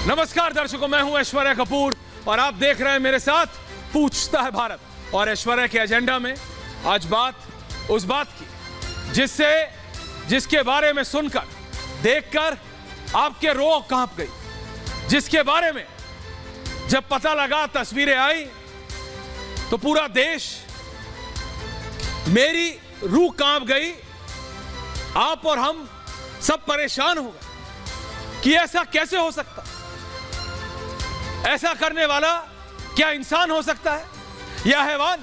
नमस्कार दर्शकों, मैं हूं ऐश्वर्या कपूर और आप देख रहे हैं मेरे साथ पूछता है भारत। और ऐश्वर्या के एजेंडा में आज बात उस बात की जिसके बारे में सुनकर, देखकर आपके रूह कांप गई, जिसके बारे में जब पता लगा, तस्वीरें आई तो पूरा देश, मेरी रूह कांप गई। आप और हम सब परेशान हो गए कि ऐसा कैसे हो सकता, ऐसा करने वाला क्या इंसान हो सकता है या हैवान?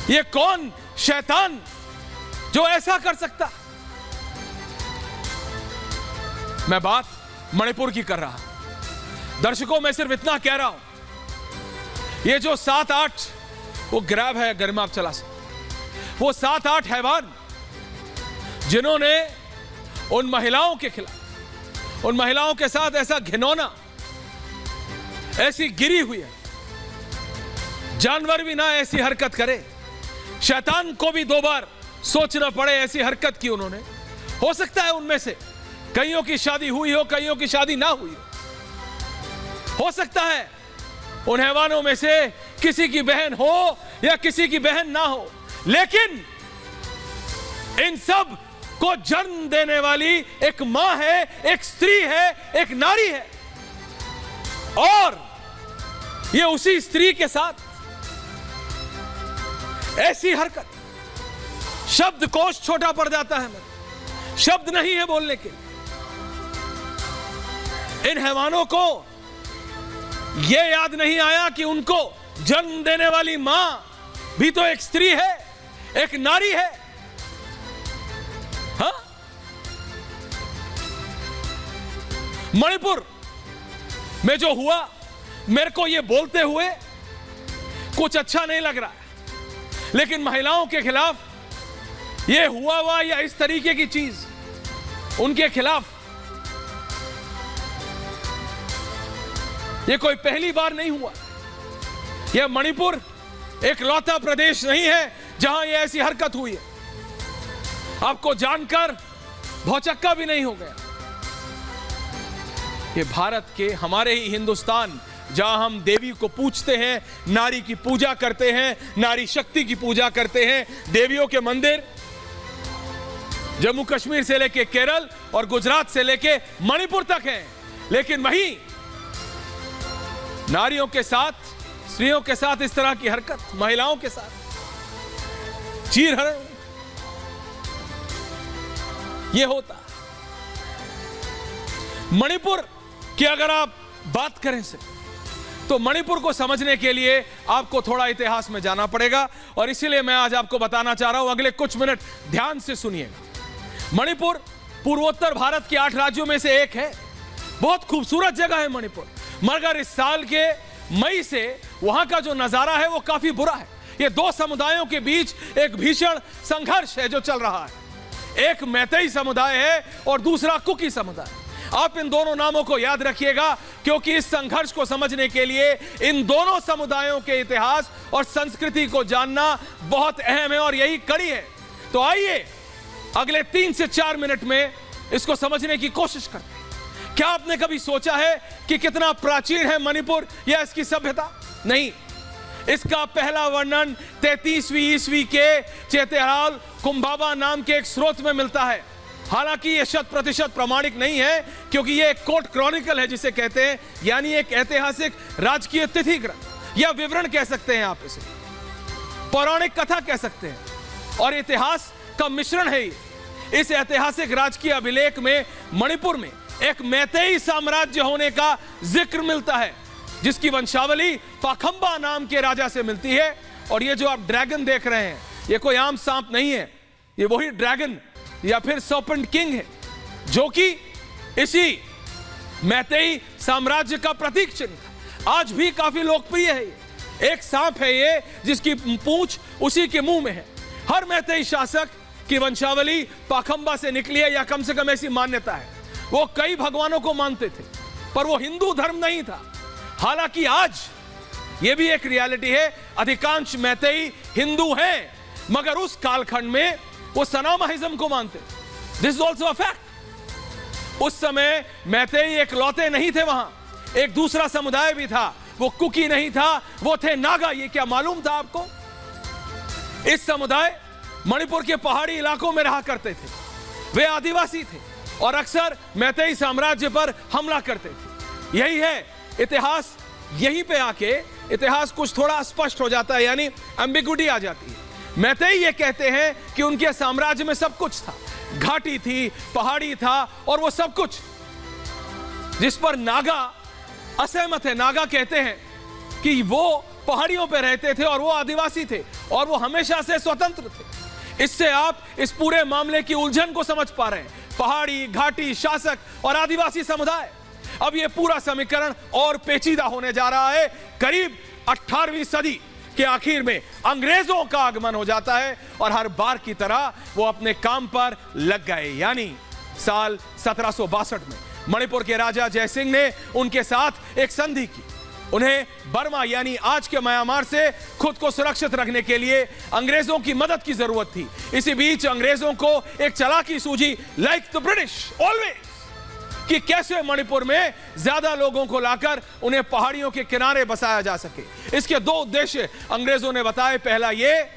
ये कौन शैतान जो ऐसा कर सकता? मैं बात मणिपुर की कर रहा। दर्शकों, मैं सिर्फ इतना कह रहा हूं, ये जो 7-8 वो ग्रैब है, घर में आप चला सकते, वो 7-8 हैवान जिन्होंने उन महिलाओं के खिलाफ, उन महिलाओं के साथ ऐसा घिनौना, ऐसी गिरी हुई है, जानवर भी ना ऐसी हरकत करे, शैतान को भी 2 बार सोचना पड़े, ऐसी हरकत की उन्होंने। हो सकता है उनमें से कईयों की शादी हुई हो, कईयों की शादी ना हुई हो सकता है उन हैवानों में से किसी की बहन हो या किसी की बहन ना हो, लेकिन इन सब को जन्म देने वाली एक मां है, एक स्त्री है, एक नारी है। और ये उसी स्त्री के साथ ऐसी हरकत, शब्दकोश छोटा पड़ जाता है, मेरा शब्द नहीं है बोलने के। इन हैवानों को यह याद नहीं आया कि उनको जन्म देने वाली मां भी तो एक स्त्री है, एक नारी है। हाँ, मणिपुर में जो हुआ, मेरे को यह बोलते हुए कुछ अच्छा नहीं लग रहा है, लेकिन महिलाओं के खिलाफ यह हुआ या इस तरीके की चीज उनके खिलाफ, यह कोई पहली बार नहीं हुआ। यह मणिपुर एक लौता प्रदेश नहीं है जहां यह ऐसी हरकत हुई है। आपको जानकर भौचक्का भी नहीं हो गया। ये भारत के, हमारे ही हिंदुस्तान, जहां हम देवी को पूजते हैं, नारी की पूजा करते हैं, नारी शक्ति की पूजा करते हैं, देवियों के मंदिर जम्मू कश्मीर से लेके केरल और गुजरात से लेके मणिपुर तक हैं, लेकिन वहीं नारियों के साथ, स्त्रियों के साथ इस तरह की हरकत, महिलाओं के साथ चीरहरण, यह होता। मणिपुर की अगर आप बात करें से, तो मणिपुर को समझने के लिए आपको थोड़ा इतिहास में जाना पड़ेगा, और इसीलिए मैं आज आपको बताना चाह रहा हूं। अगले कुछ मिनट ध्यान से सुनिएगा। मणिपुर पूर्वोत्तर भारत के 8 राज्यों में से एक है। बहुत खूबसूरत जगह है मणिपुर, मगर इस साल के मई से वहां का जो नजारा है वो काफी बुरा है। ये 2 समुदायों के बीच एक भीषण संघर्ष है जो चल रहा है। एक मैतेई समुदाय है और दूसरा कुकी समुदाय। आप इन दोनों नामों को याद रखिएगा, क्योंकि इस संघर्ष को समझने के लिए इन दोनों समुदायों के इतिहास और संस्कृति को जानना बहुत अहम है, और यही कड़ी है। तो आइए अगले 3 से 4 मिनट में इसको समझने की कोशिश करते हैं। क्या आपने कभी सोचा है कि कितना प्राचीन है मणिपुर या इसकी सभ्यता? नहीं, इसका पहला वर्णन 33वीं ईस्वी के चेतेहाल कुंभाबा नाम के एक स्रोत में मिलता है। हालांकि यह 100% प्रमाणिक नहीं है, क्योंकि यह एक कोर्ट क्रॉनिकल है जिसे कहते हैं, यानी एक ऐतिहासिक राजकीय तिथि ग्रंथ या विवरण कह सकते हैं, आप इसे पौराणिक कथा कह सकते हैं, और इतिहास का मिश्रण है ये। इस ऐतिहासिक राजकीय अभिलेख में मणिपुर में एक मैतेई साम्राज्य होने का जिक्र मिलता है, जिसकी वंशावली पाखंबा नाम के राजा से मिलती है। और ये जो आप ड्रैगन देख रहे हैं, ये कोई आम सांप नहीं है, ये वही ड्रैगन या फिर सर्पेंट किंग है, जो कि इसी मैतेई साम्राज्य का प्रतीक चिन्ह था। आज भी काफी लोकप्रिय है। ये एक सांप है ये, जिसकी पूंछ उसी के मुंह में है। हर मैतेई शासक की वंशावली पाखंबा से निकली है, या कम से कम ऐसी मान्यता है। वो कई भगवानों को मानते थे, पर वो हिंदू धर्म नहीं था। हालांकि आज ये भी एक रियलिटी है, अधिकांश मैतेई हिंदू हैं, मगर उस कालखंड में वो सनामाहिज्म को मानते। This is also a fact. उस समय मैतेई एकलौते नहीं थे, वहां एक दूसरा समुदाय भी था, वो कुकी नहीं था, वो थे नागा। ये क्या मालूम था आपको? इस समुदाय मणिपुर के पहाड़ी इलाकों में रहा करते थे, वे आदिवासी थे और अक्सर मैतेई साम्राज्य पर हमला करते थे। यही है इतिहास, यहीं पे आके इतिहास कुछ थोड़ा स्पष्ट हो जाता है, यानी एम्बिगुइटी आ जाती है। मैतेई ये कहते हैं कि उनके साम्राज्य में सब कुछ था, घाटी थी, पहाड़ी था, और वो सब कुछ जिस पर नागा असहमत है। नागा कहते हैं कि वो पहाड़ियों पे रहते थे और वो आदिवासी थे और वो हमेशा से स्वतंत्र थे। इससे आप इस पूरे मामले की उलझन को समझ पा रहे हैं, पहाड़ी, घाटी, शासक और आदिवासी समुदाय। अब ये पूरा समीकरण और पेचीदा होने जा रहा है। करीब 18वीं सदी के आखिर में अंग्रेजों का आगमन हो जाता है और हर बार की तरह वो अपने काम पर लग गए। यानी साल 1762 में मणिपुर के राजा जयसिंह ने उनके साथ एक संधि की। उन्हें बर्मा यानी आज के म्यांमार से खुद को सुरक्षित रखने के लिए अंग्रेजों की मदद की जरूरत थी। इसी बीच अंग्रेजों को एक चालाकी सूझी, लाइक द ब्रिटिश ऑलवेज, कि कैसे मणिपुर में ज्यादा लोगों को लाकर उन्हें पहाड़ियों के किनारे बसाया जा सके। इसके दो उद्देश्य अंग्रेजों ने बताए। पहला ये,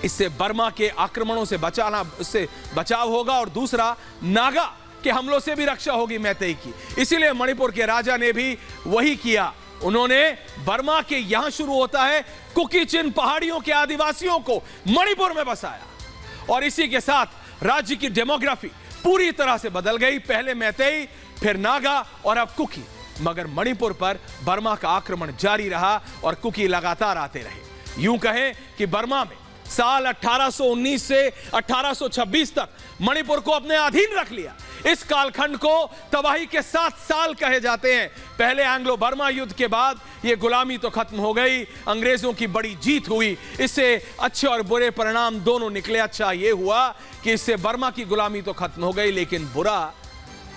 इससे बर्मा के आक्रमणों से उससे बचाव होगा, और दूसरा नागा के हमलों से भी रक्षा होगी मैतेई की। इसीलिए मणिपुर के राजा ने भी वही किया। उन्होंने बर्मा के यहां शुरू होता है कुकी चिन पहाड़ियों के आदिवासियों को मणिपुर में बसाया और इसी के साथ राज्य की डेमोग्राफी पूरी तरह से बदल गई। पहले मैतेई, फिर नागा और अब कुकी। मगर मणिपुर पर बर्मा का आक्रमण जारी रहा और कुकी लगातार आते रहे। यूं कहें कि बर्मा में साल 1819 से 1826 तक मणिपुर को अपने अधीन रख लिया। इस कालखंड को तबाही के 7 साल कहे जाते हैं। पहले एंग्लो बर्मा युद्ध के बाद यह गुलामी तो खत्म हो गई, अंग्रेजों की बड़ी जीत हुई। इससे अच्छे और बुरे परिणाम दोनों निकले। अच्छा यह हुआ कि इससे बर्मा की गुलामी तो खत्म हो गई, लेकिन बुरा,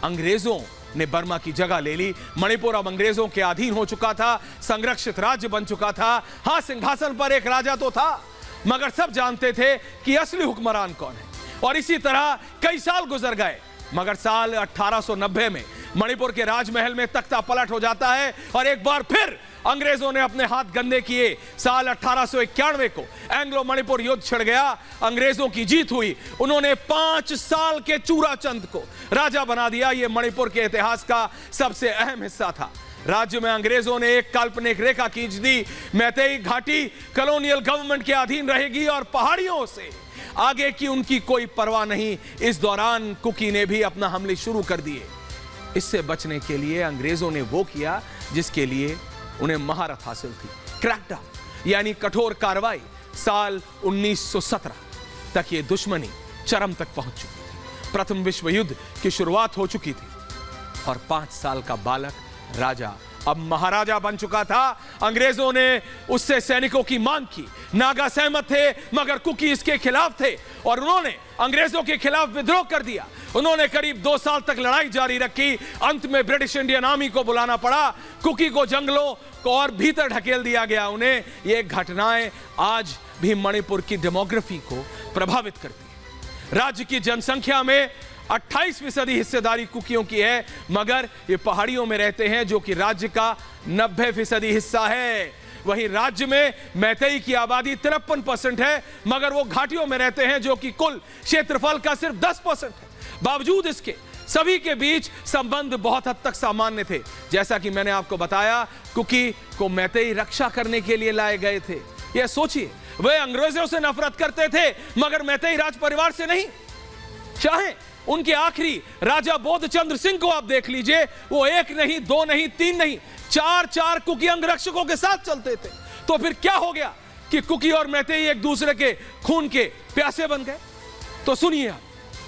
अंग्रेजों ने बर्मा की जगह ले ली। मणिपुर अब अंग्रेजों के अधीन हो चुका था, संरक्षित राज्य बन चुका था। हां, सिंहासन पर एक राजा तो था, मगर सब जानते थे कि असली हुक्मरान कौन है। और इसी तरह कई साल गुजर गए, मगर साल 1890 में मणिपुर के राजमहल में तख्ता पलट हो जाता है और एक बार फिर अंग्रेजों ने अपने हाथ गंदे किए। साल 1891 को एंग्लो मणिपुर युद्ध छिड़ गया, अंग्रेजों की जीत हुई। उन्होंने 5 साल के चूराचंद को राजा बना दिया। यह मणिपुर के इतिहास का सबसे अहम हिस्सा था। राज्य में अंग्रेजों ने एक काल्पनिक रेखा खींच दी। मैतेई घाटी कॉलोनियल गवर्नमेंट के अधीन रहेगी और पहाड़ियों से आगे की उनकी कोई परवाह नहीं। इस दौरान कुकी ने भी अपना हमले शुरू कर दिए। इससे बचने के लिए अंग्रेजों ने वो किया जिसके लिए उन्हें महारत हासिल थी, क्रैकडाउन यानी कठोर कार्रवाई। साल 1917 तक ये दुश्मनी चरम तक पहुंच चुकी थी। प्रथम विश्व युद्ध की शुरुआत हो चुकी थी और 5 साल का बालक राजा अब महाराजा बन चुका था। अंग्रेजों ने उससे सैनिकों की मांग की। नागा सहमत थे, मगर कुकी इसके खिलाफ थे और उन्होंने अंग्रेजों के खिलाफ विद्रोह कर दिया। उन्होंने करीब 2 साल तक लड़ाई जारी रखी। अंत में ब्रिटिश इंडियन आर्मी को बुलाना पड़ा। कुकी को जंगलों को और भीतर ढकेल दिया गया। उन्हें ये घटनाएं आज भी मणिपुर की डेमोग्राफी को प्रभावित करती है। राज्य की जनसंख्या में 28% हिस्सेदारी कुकियों की है, मगर ये पहाड़ियों में रहते हैं जो कि राज्य का 90% हिस्सा है। वहीं राज्य में मैतेई की आबादी 53% है, मगर वो घाटियों में रहते हैं जो कि कुल क्षेत्रफल का सिर्फ 10% है। बावजूद इसके सभी के बीच संबंध बहुत हद तक सामान्य थे। जैसा कि मैंने आपको बताया, कुकी को मैतेई रक्षा करने के लिए लाए गए थे। यह सोचिए, वे अंग्रेजों से नफरत करते थे, मगर मैतेई राज परिवार से नहीं। चाहे उनके आखिरी राजा बोधचंद्र सिंह को आप देख लीजिए, वो 1 नहीं, 2 नहीं, 3 नहीं, 4 कुकी अंगरक्षकों के साथ चलते थे। तो फिर क्या हो गया कि कुकी और मैतेई एक दूसरे के खून के प्यासे बन गए? तो सुनिए,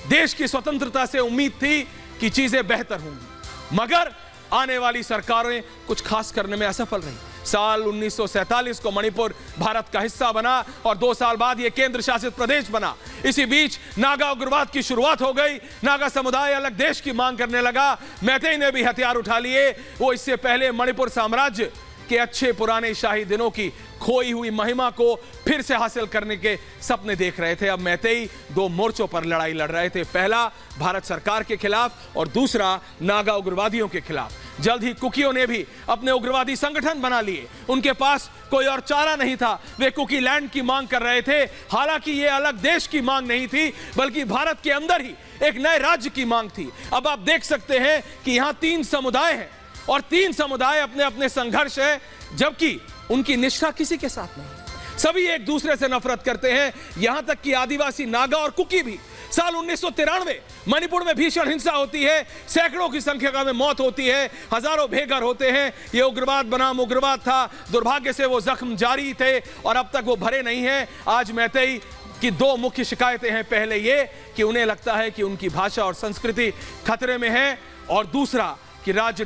देश की स्वतंत्रता से उम्मीद थी कि चीजें बेहतर होंगी, मगर आने वाली सरकारें कुछ खास करने में असफल रही। साल 1947 को मणिपुर भारत का हिस्सा बना और 2 साल बाद यह केंद्र शासित प्रदेश बना। इसी बीच नागा उग्रवाद की शुरुआत हो गई। नागा समुदाय अलग देश की मांग करने लगा। मैतेई ने भी हथियार उठा लिए। वो इससे पहले मणिपुर साम्राज्य के अच्छे पुराने शाही दिनों की खोई हुई महिमा को फिर से हासिल करने के सपने देख रहे थे। अब मैतेई दो मोर्चों पर लड़ाई लड़ रहे थे, पहला भारत सरकार के खिलाफ और दूसरा नागा उग्रवादियों के खिलाफ। जल्द ही कुकियों ने भी अपने उग्रवादी संगठन बना लिए। उनके पास कोई और चारा नहीं था, वे कुकी लैंड की मांग कर रहे थे। हालांकि यह अलग देश की मांग नहीं थी, बल्कि भारत के अंदर ही एक नए राज्य की मांग थी। अब आप देख सकते हैं कि यहां 3 समुदाय हैं और 3 समुदाय अपने अपने संघर्ष है, जबकि उनकी निष्ठा किसी के साथ नहीं। सभी एक दूसरे से नफरत करते हैं, यहां तक कि आदिवासी नागा और कुकी भी। साल 1993 मणिपुर में भीषण हिंसा होती है, सैकड़ों की संख्या में मौत होती है, हजारों बेघर होते हैं। यह उग्रवाद बनाम उग्रवाद था। दुर्भाग्य से वो जख्म जारी थे और अब तक वो भरे नहीं हैं। आज मैतेई की 2 मुख्य शिकायतें हैं। पहले ये कि उन्हें लगता है कि उनकी भाषा और संस्कृति खतरे में है, और दूसरा कि राज्य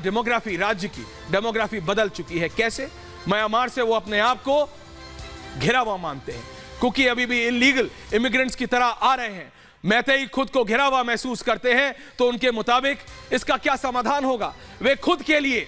की डेमोग्राफी बदल चुकी है। कैसे? म्यांमार से वो अपने आप को घिरा हुआ मानते हैं। कुकी अभी भी इलीगल इमिग्रेंट्स की तरह आ रहे हैं। मैतेई खुद को घिरा हुआ महसूस करते हैं, तो उनके मुताबिक इसका क्या समाधान होगा? वे खुद के लिए,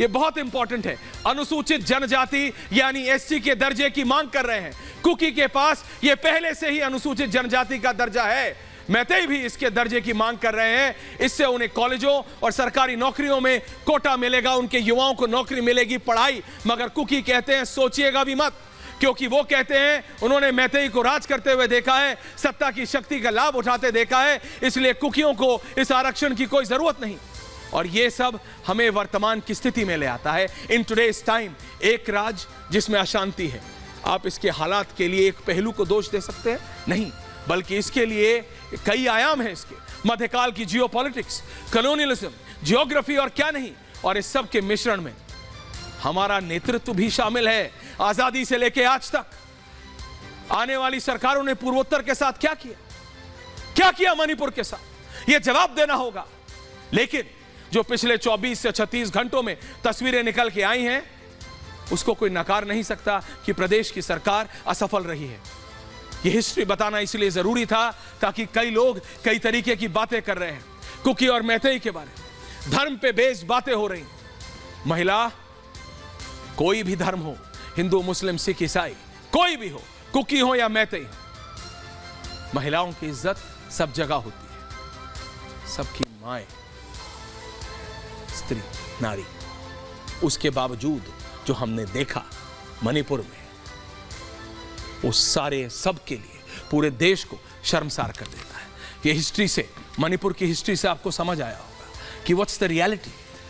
यह बहुत इंपॉर्टेंट है, अनुसूचित जनजाति यानी एससी के दर्जे की मांग कर रहे हैं। कुकी के पास यह पहले से ही अनुसूचित जनजाति का दर्जा है, मैतेई भी इसके दर्जे की मांग कर रहे हैं। इससे उन्हें कॉलेजों और सरकारी नौकरियों में कोटा मिलेगा, उनके युवाओं को नौकरी मिलेगी, पढ़ाई। मगर कुकी कहते हैं सोचिएगा भी मत, क्योंकि वो कहते हैं उन्होंने मैतेई को राज करते हुए देखा है, सत्ता की शक्ति का लाभ उठाते देखा है, इसलिए कुकियों को इस आरक्षण की कोई जरूरत नहीं। और ये सब हमें वर्तमान की स्थिति में ले आता है। इन टुडेज टाइम एक राज्य जिसमें अशांति है, आप इसके हालात के लिए एक पहलू को दोष दे सकते हैं? नहीं, बल्कि इसके लिए कई आयाम हैं। इसके मध्यकाल की जियोपॉलिटिक्स, कॉलोनियलिज्म, जियोग्राफी और क्या नहीं। और इस सब के मिश्रण में हमारा नेतृत्व भी शामिल है। आजादी से लेकर आज तक आने वाली सरकारों ने पूर्वोत्तर के साथ क्या किया मणिपुर के साथ, यह जवाब देना होगा। लेकिन जो पिछले 24 से 36 घंटों में तस्वीरें निकल के आई हैं, उसको कोई नकार नहीं सकता कि प्रदेश की सरकार असफल रही है। यह हिस्ट्री बताना इसलिए जरूरी था ताकि कई लोग कई तरीके की बातें कर रहे हैं कुकी और मैतेई के बारे में, धर्म पे बेस्ड बातें हो रही। महिला, कोई भी धर्म हो, हिंदू, मुस्लिम, सिख, ईसाई, कोई भी हो, कुकी हो या मैतेई, महिलाओं की इज्जत सब जगह होती है। सबकी माए, स्त्री, नारी। उसके बावजूद जो हमने देखा मणिपुर में, वो सारे सब के लिए पूरे देश को शर्मसार कर देता है। ये हिस्ट्री से, मणिपुर की हिस्ट्री से आपको समझ आया होगा कि व्हाट्स द रियलिटी।